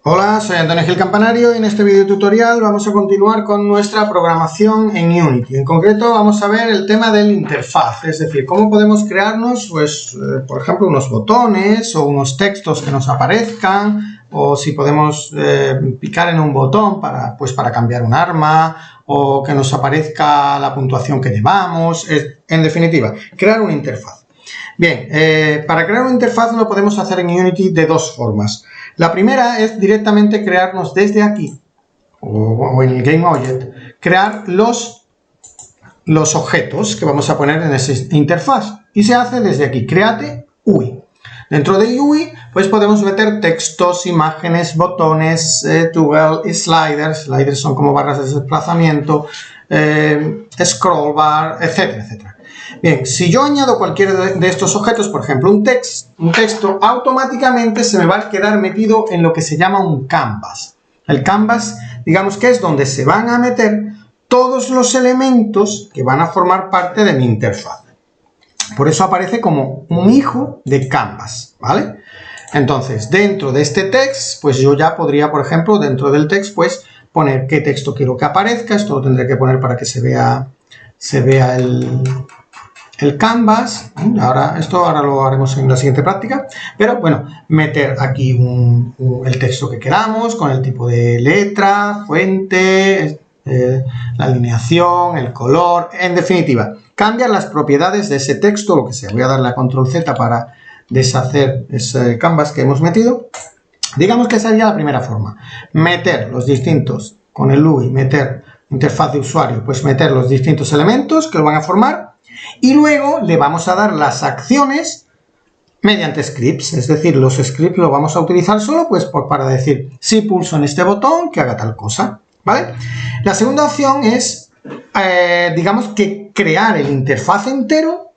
Hola, soy Antonio Gil Campanario y en este video tutorial vamos a continuar con nuestra programación en Unity. En concreto vamos a ver el tema del interfaz, es decir, cómo podemos crearnos, por ejemplo, unos botones o unos textos que nos aparezcan, o si podemos picar en un botón para cambiar un arma, o que nos aparezca la puntuación que llevamos, en definitiva, crear una interfaz. Bien, para crear una interfaz lo podemos hacer en Unity de dos formas. La primera es directamente crearnos desde aquí, o en el GameObject, crear los objetos que vamos a poner en esa interfaz. Y se hace desde aquí, Create UI. Dentro de UI, pues podemos meter textos, imágenes, botones, toggle, sliders. Sliders son como barras de desplazamiento, scroll bar, etcétera, etcétera. Bien, si yo añado cualquiera de estos objetos, por ejemplo un texto, automáticamente se me va a quedar metido en lo que se llama un canvas. El canvas, digamos que es donde se van a meter todos los elementos que van a formar parte de mi interfaz. Por eso aparece como un hijo de canvas, ¿vale? Entonces, dentro de este text, pues yo ya podría, por ejemplo, dentro del text, pues poner qué texto quiero que aparezca. Esto lo tendré que poner para que se vea el canvas. Esto ahora lo haremos en la siguiente práctica, pero bueno, meter aquí el texto que queramos con el tipo de letra, fuente, la alineación, el color, en definitiva, cambiar las propiedades de ese texto, lo que sea. Voy a darle a Control Z para deshacer ese canvas que hemos metido. Digamos que esa sería la primera forma, meter los distintos, con el UI, meter interfaz de usuario, pues meter los distintos elementos que lo van a formar. Y luego le vamos a dar las acciones mediante scripts, es decir, los scripts los vamos a utilizar solo para decir, si pulso en este botón, que haga tal cosa, ¿vale? La segunda opción es, digamos que crear el interfaz entero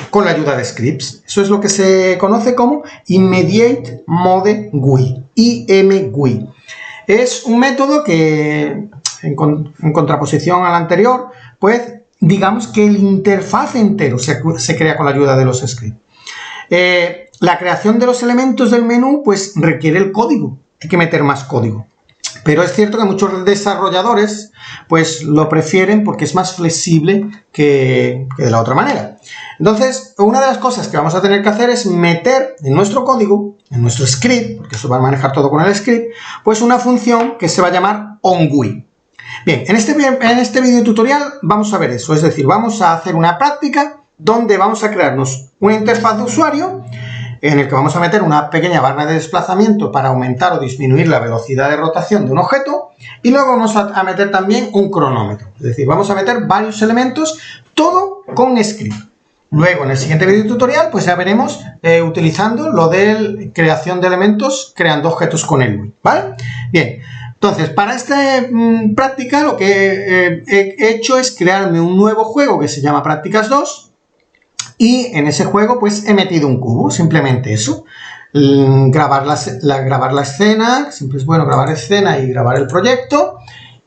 con la ayuda de scripts. Eso es lo que se conoce como Immediate Mode GUI, IMGUI. Es un método que, en contraposición al anterior, pues digamos que el interfaz entero se crea con la ayuda de los scripts. La creación de los elementos del menú pues requiere el código, hay que meter más código. Pero es cierto que muchos desarrolladores pues lo prefieren porque es más flexible que de la otra manera. Entonces, una de las cosas que vamos a tener que hacer es meter en nuestro código, en nuestro script, porque eso va a manejar todo con el script, pues una función que se va a llamar onGUI. Bien, en este video tutorial vamos a ver eso, es decir, vamos a hacer una práctica donde vamos a crearnos una interfaz de usuario en el que vamos a meter una pequeña barra de desplazamiento para aumentar o disminuir la velocidad de rotación de un objeto, y luego vamos a meter también un cronómetro, es decir, vamos a meter varios elementos, todo con script. Luego, en el siguiente video tutorial, pues ya veremos utilizando lo de creación de elementos, creando objetos con el UI, ¿vale? Bien. Entonces, para esta práctica lo que he hecho es crearme un nuevo juego que se llama Prácticas 2 y en ese juego pues he metido un cubo, simplemente eso. Grabar la escena, siempre es bueno grabar escena y grabar el proyecto,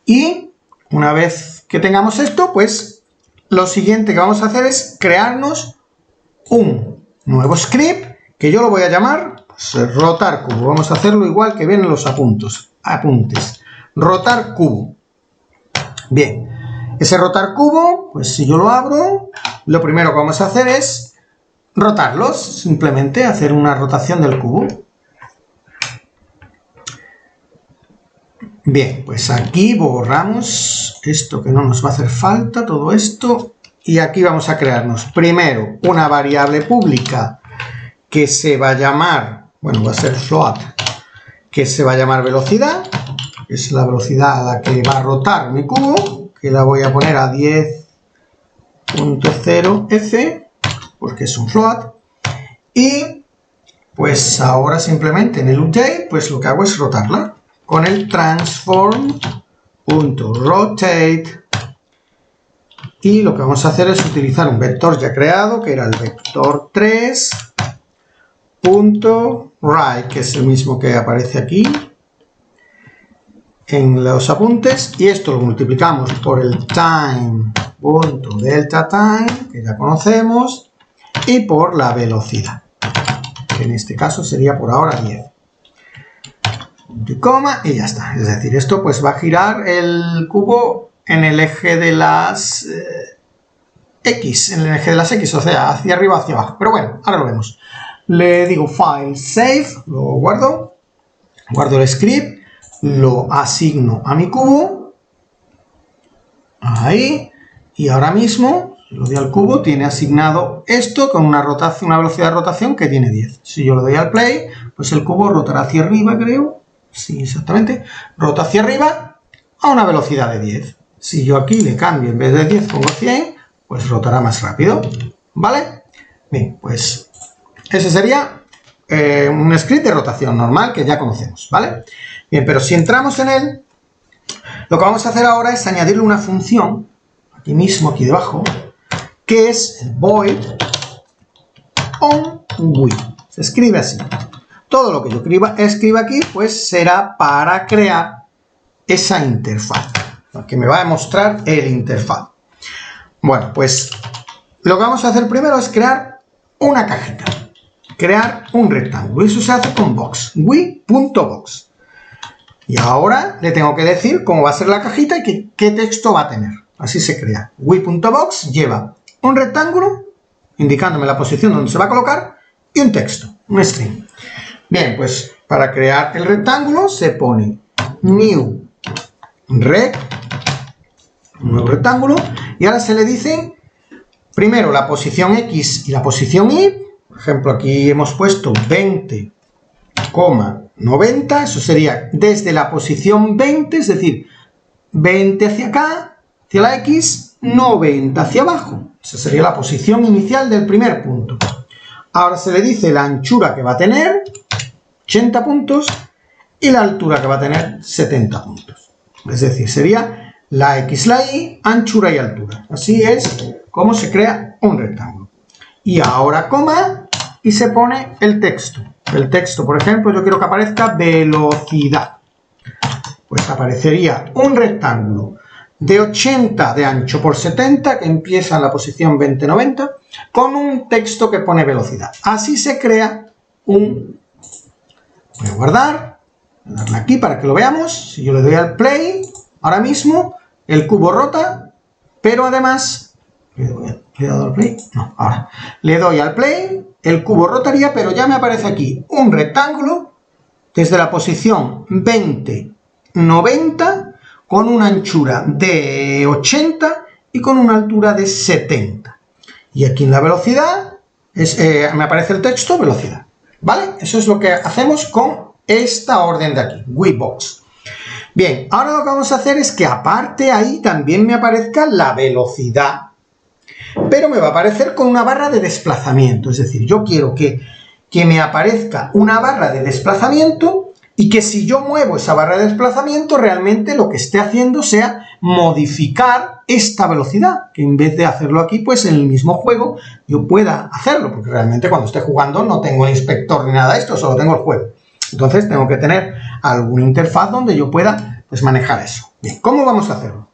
y una vez que tengamos esto, pues lo siguiente que vamos a hacer es crearnos un nuevo script que yo lo voy a llamar pues, rotar cubo. Vamos a hacerlo igual que vienen los apuntes. Rotar cubo. Bien, ese rotar cubo, pues si yo lo abro, lo primero que vamos a hacer es rotarlos, simplemente hacer una rotación del cubo. Bien, pues aquí borramos esto que no nos va a hacer falta, todo esto, y aquí vamos a crearnos primero una variable pública que se va a llamar, bueno, va a ser float, que se va a llamar velocidad, que es la velocidad a la que va a rotar mi cubo, que la voy a poner a 10.0f, porque es un float, y pues ahora simplemente en el update, pues lo que hago es rotarla, con el transform.rotate, y lo que vamos a hacer es utilizar un vector ya creado, que era el vector 3.right, que es el mismo que aparece aquí en los apuntes, y esto lo multiplicamos por el time.deltaTime, que ya conocemos, y por la velocidad, que en este caso sería por ahora 10. punto y coma, y ya está. Es decir, esto pues va a girar el cubo en el eje de las X, en el eje de las X, o sea, hacia arriba o hacia abajo. Pero bueno, ahora lo vemos. Le digo File, Save, lo guardo el script, lo asigno a mi cubo, ahí, y ahora mismo, si lo doy al cubo, tiene asignado esto con una velocidad de rotación que tiene 10. Si yo le doy al play, pues el cubo rotará hacia arriba, creo, sí, exactamente, rota hacia arriba a una velocidad de 10. Si yo aquí le cambio, en vez de 10 pongo 100, pues rotará más rápido, ¿vale? Bien, pues ese sería un script de rotación normal que ya conocemos, ¿vale? Bien, pero si entramos en él, lo que vamos a hacer ahora es añadirle una función, aquí mismo, aquí debajo, que es el void onWheel. Se escribe así. Todo lo que yo escriba aquí, pues será para crear esa interfaz, que me va a mostrar el interfaz. Bueno, pues lo que vamos a hacer primero es crear una cajita, crear un rectángulo. Eso se hace con box, we.box. Y ahora le tengo que decir cómo va a ser la cajita y qué texto va a tener. Así se crea. we.box lleva un rectángulo, indicándome la posición donde se va a colocar, y un texto, un string. Bien, pues para crear el rectángulo se pone new rect, un nuevo rectángulo, y ahora se le dice primero la posición X y la posición Y. Por ejemplo, aquí hemos puesto 20,90, eso sería desde la posición 20, es decir, 20 hacia acá, hacia la X, 90 hacia abajo. Esa sería la posición inicial del primer punto. Ahora se le dice la anchura que va a tener, 80 puntos, y la altura que va a tener, 70 puntos. Es decir, sería la X, la Y, anchura y altura. Así es como se crea un rectángulo. Y ahora coma, y se pone el texto. El texto, por ejemplo, yo quiero que aparezca velocidad. Pues aparecería un rectángulo de 80 de ancho por 70, que empieza en la posición 20-90, con un texto que pone velocidad. Así se crea un... Voy a guardar, voy a darle aquí para que lo veamos. Si yo le doy al play, ahora mismo el cubo rota, pero además... ¿Le he dado al play? No, ahora. Le doy al play, el cubo rotaría, pero ya me aparece aquí un rectángulo desde la posición 20-90, con una anchura de 80 y con una altura de 70. Y aquí en la velocidad me aparece el texto velocidad. ¿Vale? Eso es lo que hacemos con esta orden de aquí, webox. Bien, ahora lo que vamos a hacer es que aparte ahí también me aparezca la velocidad, pero me va a aparecer con una barra de desplazamiento. Es decir, yo quiero que me aparezca una barra de desplazamiento y que si yo muevo esa barra de desplazamiento, realmente lo que esté haciendo sea modificar esta velocidad, que en vez de hacerlo aquí, pues en el mismo juego yo pueda hacerlo, porque realmente cuando esté jugando no tengo el inspector ni nada de esto, solo tengo el juego. Entonces tengo que tener alguna interfaz donde yo pueda pues manejar eso. Bien, ¿cómo vamos a hacerlo?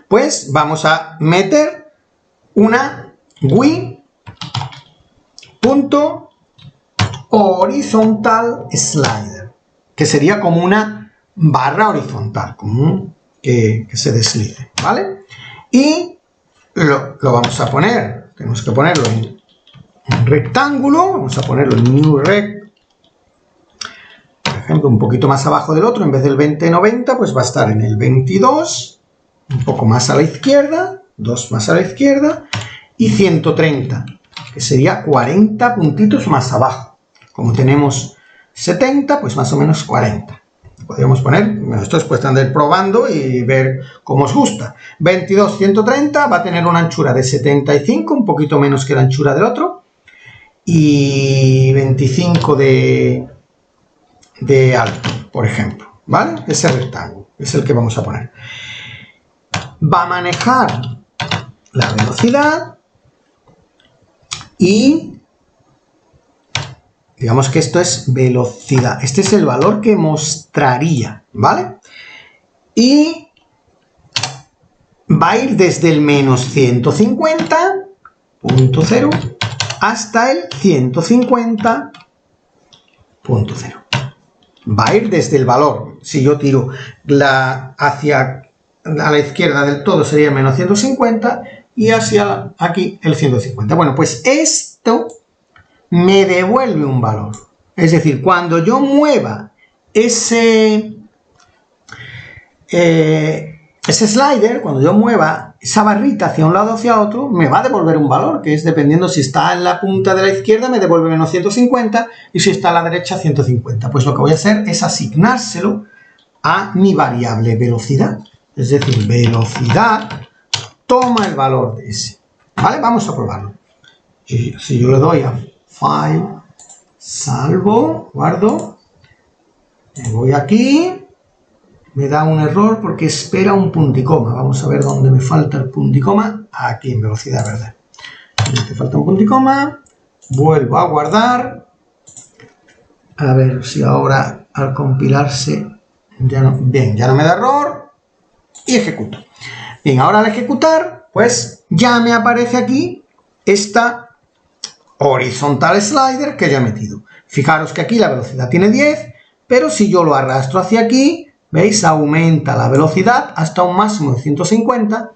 Pues vamos a meter una we.horizontal slider, que sería como una barra horizontal, como que se deslice, ¿vale? Y lo vamos a poner, tenemos que ponerlo en un rectángulo, vamos a ponerlo en new rect, por ejemplo, un poquito más abajo del otro, en vez del 20-90, pues va a estar en el 22, un poco más a la izquierda, 2 más a la izquierda, y 130, que sería 40 puntitos más abajo. Como tenemos 70, pues más o menos 40. Podríamos poner, bueno, esto es cuestión de ir probando y ver cómo os gusta. 22, 130 va a tener una anchura de 75, un poquito menos que la anchura del otro, y 25 de alto, por ejemplo, ¿vale? Ese rectángulo es el que vamos a poner. Va a manejar la velocidad y digamos que esto es velocidad. Este es el valor que mostraría, ¿vale? Y va a ir desde el menos 150.0 hasta el 150.0. va a ir desde el valor. Si yo tiro hacia a la izquierda del todo sería el menos 150 y hacia aquí el 150. Bueno, pues esto me devuelve un valor. Es decir, cuando yo mueva ese slider, cuando yo mueva esa barrita hacia un lado o hacia otro, me va a devolver un valor, que es dependiendo si está en la punta de la izquierda, me devuelve menos 150, y si está a la derecha, 150. Pues lo que voy a hacer es asignárselo a mi variable velocidad. Es decir, velocidad toma el valor de ese. ¿Vale? Vamos a probarlo. Si yo le doy a File, salvo, guardo, me voy aquí, me da un error porque espera un punto y coma. Vamos a ver dónde me falta el punto y coma. Aquí en velocidad, ¿verdad? Me falta un punto y coma. Vuelvo a guardar. A ver si ahora al compilarse ya no. Bien, ya no me da error. Y ejecuto. Bien, ahora al ejecutar, pues ya me aparece aquí esta horizontal slider que ya he metido. Fijaros que aquí la velocidad tiene 10, pero si yo lo arrastro hacia aquí, ¿veis? Aumenta la velocidad hasta un máximo de 150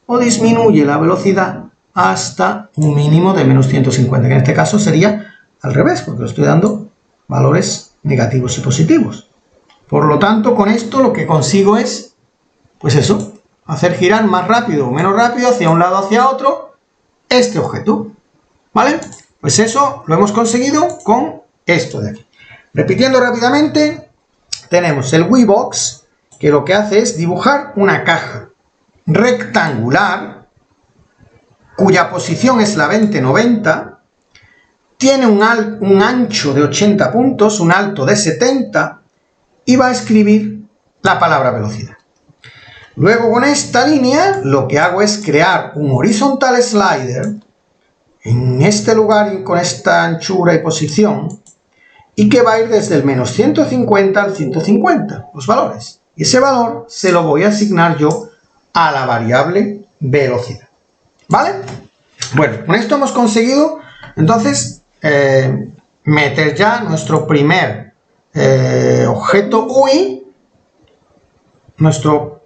o disminuye la velocidad hasta un mínimo de menos 150, que en este caso sería al revés, porque le estoy dando valores negativos y positivos. Por lo tanto, con esto lo que consigo es, pues eso, hacer girar más rápido o menos rápido hacia un lado o hacia otro este objeto. ¿Vale? Pues eso lo hemos conseguido con esto de aquí. Repitiendo rápidamente, tenemos el Webox, que lo que hace es dibujar una caja rectangular, cuya posición es la 20-90, tiene un ancho de 80 puntos, un alto de 70, y va a escribir la palabra velocidad. Luego con esta línea lo que hago es crear un horizontal slider en este lugar y con esta anchura y posición, y que va a ir desde el menos 150 al 150, los valores. Y ese valor se lo voy a asignar yo a la variable velocidad. ¿Vale? Bueno, con esto hemos conseguido, entonces, meter ya nuestro primer objeto UI, nuestro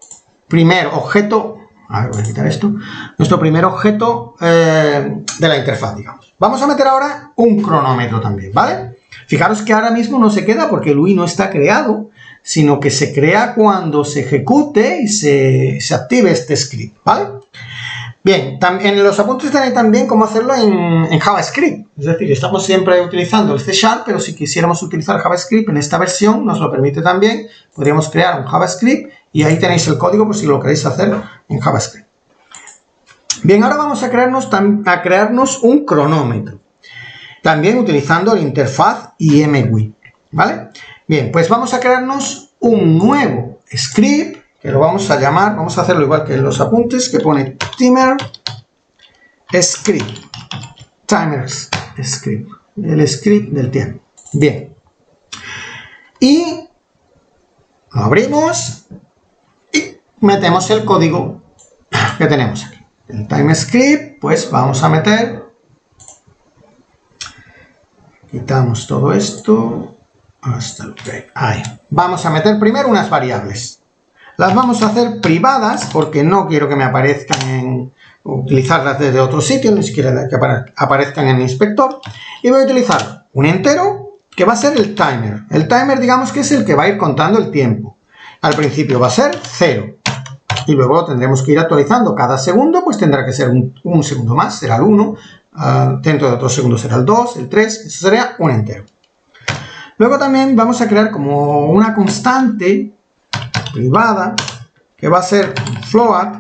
primer objeto, a ver, voy a quitar esto, nuestro primer objeto de la interfaz, digamos. Vamos a meter ahora un cronómetro también, ¿vale? Fijaros que ahora mismo no se queda porque el UI no está creado, sino que se crea cuando se ejecute y se active este script, ¿vale? Bien, en los apuntes tenéis también cómo hacerlo en JavaScript. Es decir, estamos siempre utilizando el C#, pero si quisiéramos utilizar JavaScript en esta versión, nos lo permite también. Podríamos crear un JavaScript y ahí tenéis el código por si lo queréis hacer en JavaScript. Bien, ahora vamos a crearnos un cronómetro. También utilizando la interfaz IMWI, ¿vale? Bien, pues vamos a crearnos un nuevo script que lo vamos a llamar, vamos a hacerlo igual que en los apuntes, que pone timer script. Timer script, el script del tiempo. Bien. Y lo abrimos y metemos el código que tenemos aquí. El timer script, pues vamos a meter, quitamos todo esto, hasta el break. Ahí. Vamos a meter primero unas variables. Las vamos a hacer privadas porque no quiero que me aparezcan utilizarlas desde otro sitio, ni siquiera que aparezcan en el inspector. Y voy a utilizar un entero que va a ser el timer. El timer, digamos que es el que va a ir contando el tiempo. Al principio va a ser 0. Y luego lo tendremos que ir actualizando. Cada segundo pues tendrá que ser un segundo más, será el 1. Dentro de otros segundos será el 2, el 3. Eso sería un entero. Luego también vamos a crear como una constante privada que va a ser float,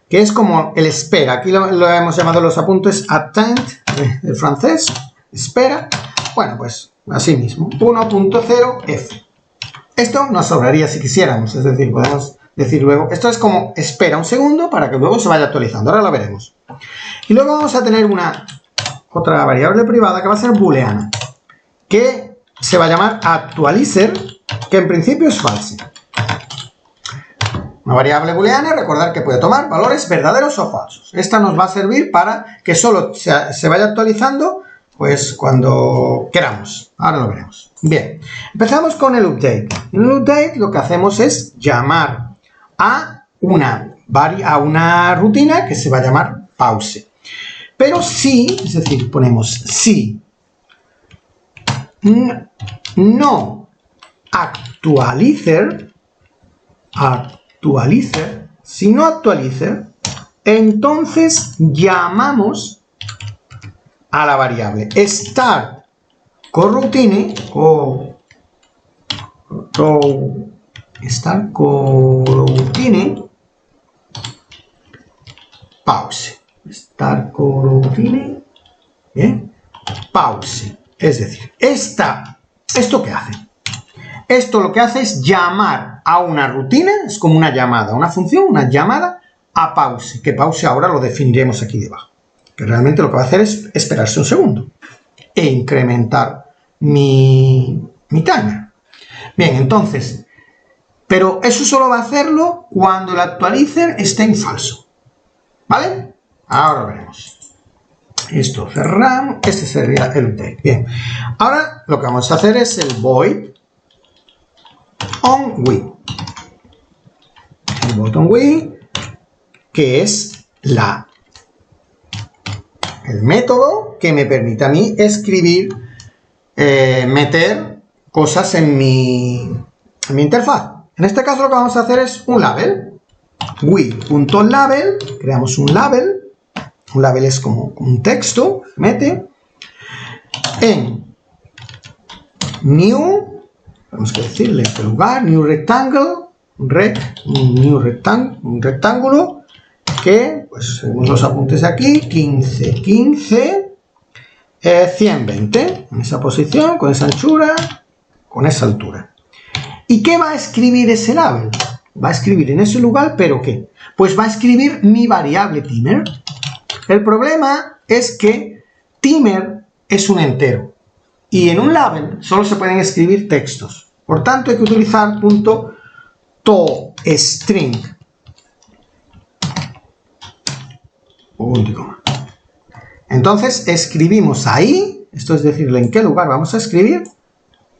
que es como el espera. Aquí lo hemos llamado en los apuntes attend, del francés, espera. Bueno, pues así mismo, 1.0f. Esto nos sobraría si quisiéramos, es decir, podemos decir luego, esto es como espera un segundo para que luego se vaya actualizando, ahora lo veremos. Y luego vamos a tener otra variable privada que va a ser booleana, que se va a llamar actualizer, que en principio es false. Una variable booleana, recordar que puede tomar valores verdaderos o falsos. Esta nos va a servir para que solo se vaya actualizando pues cuando queramos. Ahora lo veremos. Bien, empezamos con el update. En el update lo que hacemos es llamar a una rutina que se va a llamar pause. Pero si, es decir, ponemos si no actualizer, si no actualiza, entonces llamamos a la variable start coroutine pause. Start coroutine, ¿bien? Pause. Es decir, ¿esto qué hace? Esto lo que hace es llamar a una rutina, es como una llamada, una función, una llamada a pause, que pause ahora lo definiremos aquí debajo. Que realmente lo que va a hacer es esperarse un segundo e incrementar mi timer. Bien, entonces, pero eso solo va a hacerlo cuando el actualizer esté en falso. ¿Vale? Ahora veremos. Esto cerramos. Este sería el update. Bien. Ahora lo que vamos a hacer es el void on with. El void on with, que es el método que me permite a mí escribir, meter cosas en mi interfaz. En este caso lo que vamos a hacer es un label. with.label, creamos un label. Un label es como un texto, mete en new, tenemos que decirle este lugar, new rectangle, un rectángulo que, pues según los apuntes aquí, 15, 15, 120, en esa posición, con esa anchura, con esa altura. ¿Y qué va a escribir ese label? Va a escribir en ese lugar, ¿pero qué? Pues va a escribir mi variable timer. El problema es que timer es un entero y en un label solo se pueden escribir textos. Por tanto, hay que utilizar .toString. Entonces, escribimos ahí, esto es decirle en qué lugar vamos a escribir,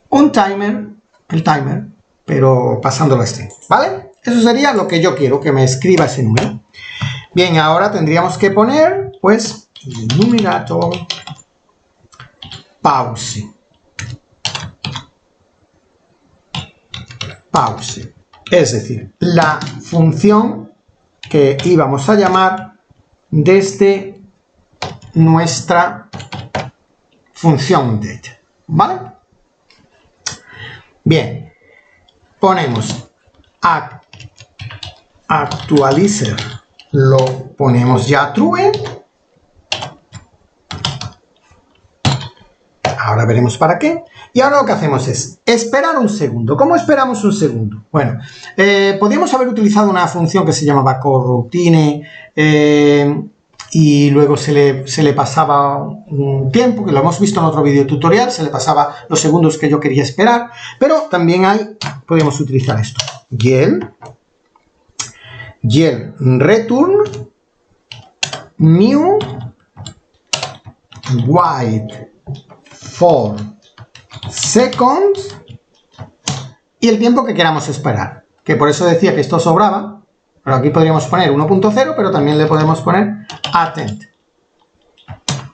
un timer, el timer, pero pasándolo a string, ¿vale? Eso sería lo que yo quiero, que me escriba ese número. Bien, ahora tendríamos que poner, pues, el numerator pause. Pause. Es decir, la función que íbamos a llamar desde nuestra función date. ¿Vale? Bien. Ponemos actualizer. Lo ponemos ya true. Ahora veremos para qué. Y ahora lo que hacemos es esperar un segundo. ¿Cómo esperamos un segundo? Bueno, podríamos haber utilizado una función que se llamaba coroutine y luego se le pasaba un tiempo, que lo hemos visto en otro video tutorial, se le pasaba los segundos que yo quería esperar, pero también podemos utilizar esto. Yell return new wait for seconds y el tiempo que queramos esperar, que por eso decía que esto sobraba, pero aquí podríamos poner 1.0, pero también le podemos poner attend,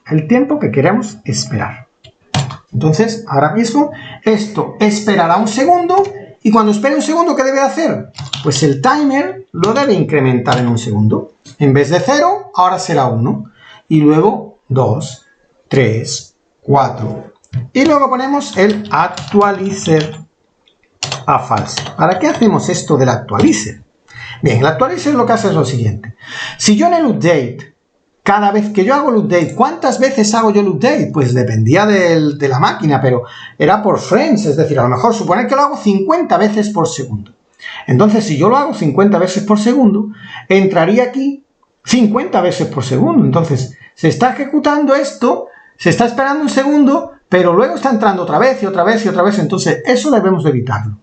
el tiempo que queramos esperar. Entonces, ahora mismo esto esperará un segundo y cuando espere un segundo, ¿qué debe hacer? Pues el timer lo debe incrementar en un segundo. En vez de 0, ahora será 1. Y luego 2, 3, 4. Y luego ponemos el actualizer a false. ¿Para qué hacemos esto del actualizer? Bien, el actualizer lo que hace es lo siguiente. Si yo en el update, cada vez que yo hago el update, ¿cuántas veces hago yo el update? Pues dependía de la máquina, pero era por frames, es decir, a lo mejor suponer que lo hago 50 veces por segundo. Entonces, si yo lo hago 50 veces por segundo, entraría aquí 50 veces por segundo. Entonces, se está ejecutando esto, se está esperando un segundo, pero luego está entrando otra vez y otra vez y otra vez. Entonces, eso debemos de evitarlo.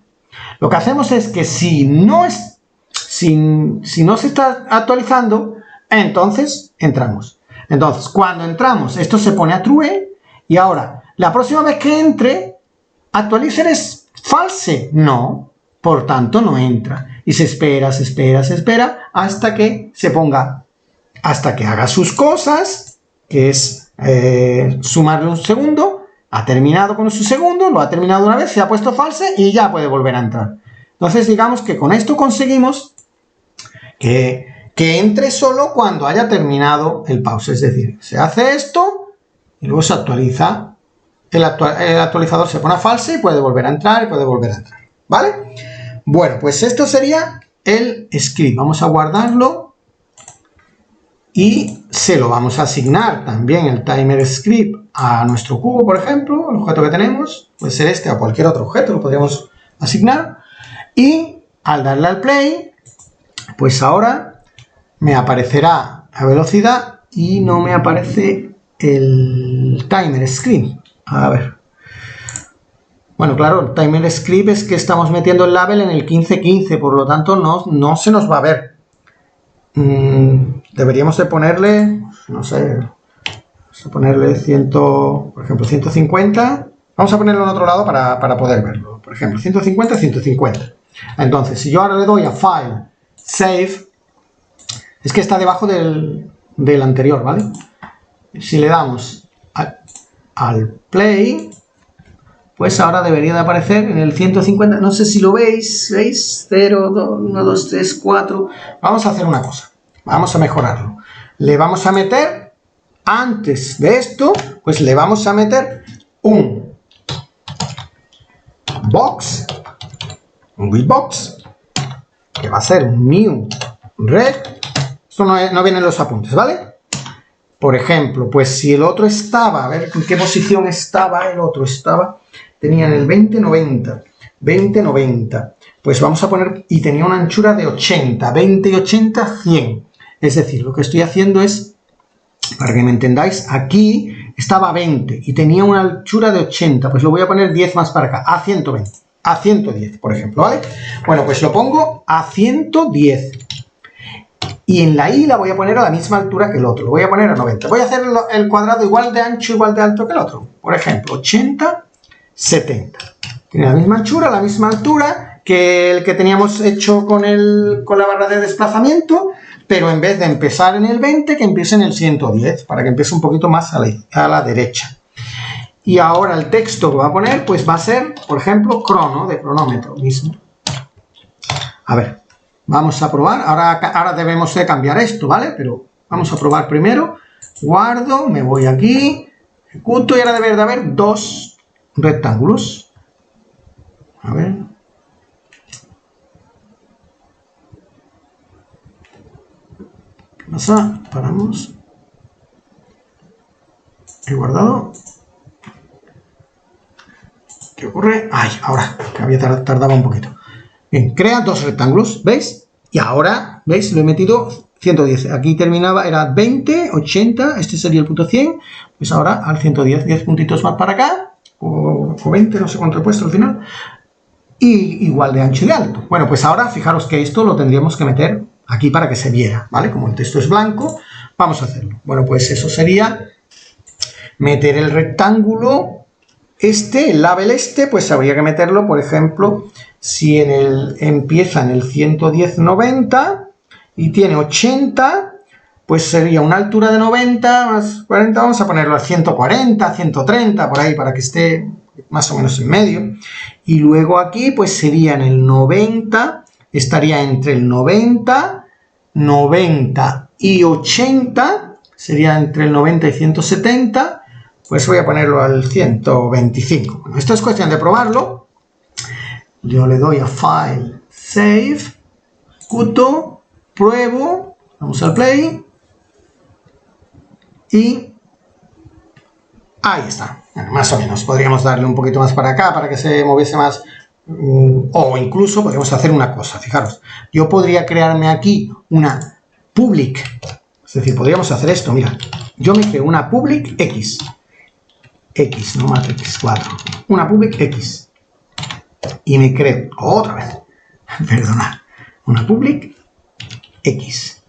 Lo que hacemos es que si no se está actualizando, entonces entramos. Entonces, cuando entramos, esto se pone a true Y ahora, la próxima vez que entre, actualizer es false. No, por tanto no entra. Y se espera hasta que se ponga, hasta que haga sus cosas, que es sumarle un segundo. Ha terminado con su segundo, lo ha terminado una vez, se ha puesto false y ya puede volver a entrar. Entonces digamos que con esto conseguimos que entre solo cuando haya terminado el pause. Es decir, se hace esto y luego se actualiza. El actualizador se pone a false y puede volver a entrar ¿vale? Bueno, pues esto sería el script. Vamos a guardarlo y se lo vamos a asignar también el timer script a nuestro cubo, por ejemplo, el objeto que tenemos, puede ser este o cualquier otro objeto, lo podríamos asignar. Y al darle al play, pues ahora me aparecerá la velocidad y no me aparece el timer script. A ver. Bueno, claro, el timer script es que estamos metiendo el label en el 1515, por lo tanto no se nos va a ver. Deberíamos de ponerle, no sé, vamos a ponerle 100, por ejemplo, 150. Vamos a ponerlo en otro lado para poder verlo. Por ejemplo, 150, 150. Entonces, si yo ahora le doy a File, Save, es que está debajo del anterior, ¿vale? Si le damos al Play, pues ahora debería de aparecer en el 150, no sé si lo veis, ¿veis? 0, 2, 1, 2, 3, 4. Vamos a hacer una cosa, vamos a mejorarlo. Le vamos a meter, antes de esto, pues le vamos a meter un box, un bitbox, que va a ser un new red. Esto no vienen los apuntes, ¿vale? Por ejemplo, pues si el otro estaba, a ver en qué posición estaba el otro, tenía en el 2090, 2090, pues vamos a poner, y tenía una anchura de 80, 20 y 80, 100. Es decir, lo que estoy haciendo es, para que me entendáis, aquí estaba 20 y tenía una anchura de 80, pues lo voy a poner 10 más para acá, a 120, a 110, por ejemplo, ¿vale? Bueno, pues lo pongo a 110. Y en la I la voy a poner a la misma altura que el otro, lo voy a poner a 90. Voy a hacer el cuadrado igual de ancho, igual de alto que el otro. Por ejemplo, 80, 70. Tiene la misma anchura, la misma altura que el que teníamos hecho con la barra de desplazamiento, pero en vez de empezar en el 20, que empiece en el 110, para que empiece un poquito más a la derecha. Y ahora el texto que va a poner, pues va a ser, por ejemplo, crono, de cronómetro mismo. A ver, vamos a probar. Ahora debemos de cambiar esto, ¿vale? Pero vamos a probar primero. Guardo, me voy aquí, ejecuto y ahora debe de haber dos rectángulos. A ver. ¿Qué pasa? Paramos. He guardado. ¿Qué ocurre? Ay, ahora, que había tardado un poquito. Bien, crea dos rectángulos, ¿veis? Y ahora, ¿veis? Lo he metido 110. Aquí terminaba, era 20, 80, este sería el punto 100. Pues ahora al 110, 10 puntitos más para acá, o 20, no sé cuánto he puesto al final. Y igual de ancho y de alto. Bueno, pues ahora fijaros que esto lo tendríamos que meter aquí para que se viera, ¿vale? Como el texto es blanco, vamos a hacerlo. Bueno, pues eso sería meter el rectángulo el label pues habría que meterlo, por ejemplo, si empieza en el 110-90 y tiene 80, pues sería una altura de 90 más 40, vamos a ponerlo a 140, 130, por ahí, para que esté más o menos en medio. Y luego aquí, pues sería en el 90, estaría entre el 90, 90 y 80, sería entre el 90 y 170, pues voy a ponerlo al 125. Bueno, esto es cuestión de probarlo. Yo le doy a File, Save, ejecuto, pruebo, vamos al Play y ahí está. Bueno, más o menos, podríamos darle un poquito más para acá para que se moviese más, o incluso podríamos hacer una cosa, fijaros, yo podría crearme aquí una public, es decir, podríamos hacer esto, mira, yo me creo una public X, no matrix 4, una public X, y me creo, otra vez, perdona, una public X,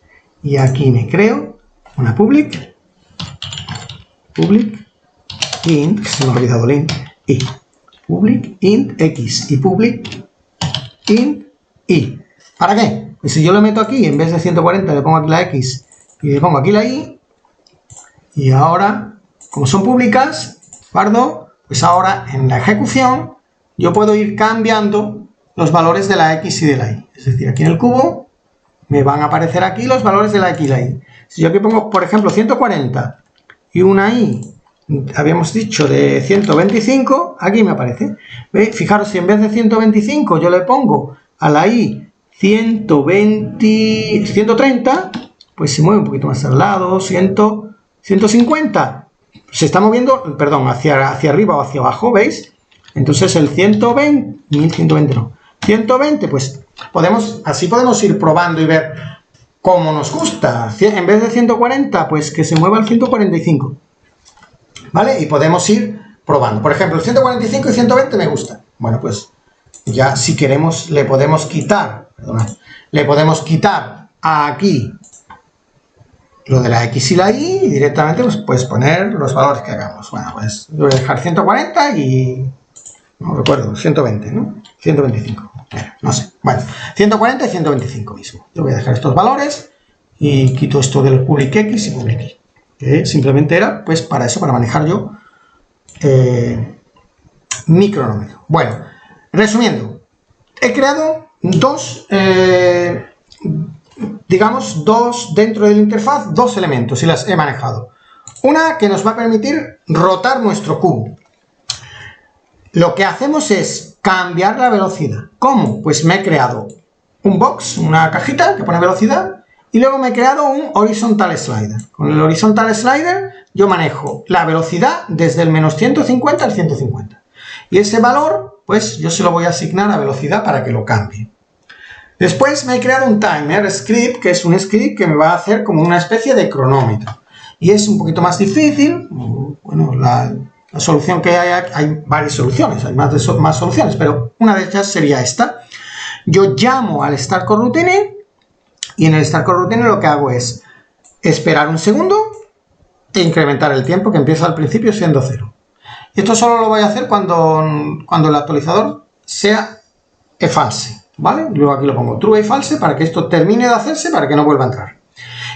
y aquí me creo una public int, que se me ha olvidado el int, y. Public int x y public int y. ¿Para qué? Pues si yo lo meto aquí, en vez de 140 le pongo aquí la x y le pongo aquí la y, y ahora, como son públicas, guardo, pues ahora en la ejecución yo puedo ir cambiando los valores de la x y de la y. Es decir, aquí en el cubo me van a aparecer aquí los valores de la x y la y. Si yo aquí pongo, por ejemplo, 140 y una y, habíamos dicho de 125, aquí me aparece. ¿Veis? Fijaros, si en vez de 125 yo le pongo a la y 130, pues se mueve un poquito más al lado, 150. Se está moviendo, perdón, hacia arriba o hacia abajo, ¿veis? Entonces el 120, 1120 no, 120, pues así podemos ir probando y ver cómo nos gusta. En vez de 140, pues que se mueva al 145. ¿Vale? Y podemos ir probando. Por ejemplo, el 145 y 120 me gustan. Bueno, pues ya si queremos le podemos quitar, aquí lo de la x y la y y directamente pues poner los valores que hagamos. Bueno, pues voy a dejar 140 y no recuerdo, 120, ¿no? 125, no sé. Bueno, 140 y 125 mismo. Yo voy a dejar estos valores y quito esto del public x y public y. Que simplemente era, pues, para eso, para manejar yo mi cronómetro. Bueno, resumiendo, he creado dos dentro de la interfaz, dos elementos y las he manejado. Una que nos va a permitir rotar nuestro cubo. Lo que hacemos es cambiar la velocidad. ¿Cómo? Pues me he creado un box, una cajita que pone velocidad. Y luego me he creado un horizontal slider. Con el horizontal slider yo manejo la velocidad desde el menos 150 al 150. Y ese valor, pues yo se lo voy a asignar a velocidad para que lo cambie. Después me he creado un timer script, que es un script que me va a hacer como una especie de cronómetro. Y es un poquito más difícil. Bueno, la solución que hay varias soluciones, hay más soluciones, pero una de ellas sería esta. Yo llamo al start coroutine. Y en el start coroutine lo que hago es esperar un segundo e incrementar el tiempo que empieza al principio siendo 0. Y esto solo lo voy a hacer cuando el actualizador sea false, ¿vale? Luego aquí lo pongo true y false para que esto termine de hacerse para que no vuelva a entrar.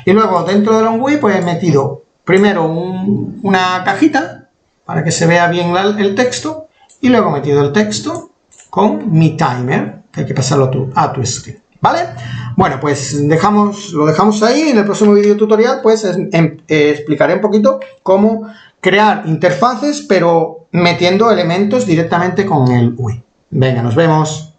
Y luego dentro del onWheel pues he metido primero una cajita para que se vea bien el texto y luego he metido el texto con mi timer, que hay que pasarlo a tu script. ¿Vale? Bueno, pues lo dejamos ahí. En el próximo video tutorial pues explicaré un poquito cómo crear interfaces pero metiendo elementos directamente con el UI. Venga, nos vemos.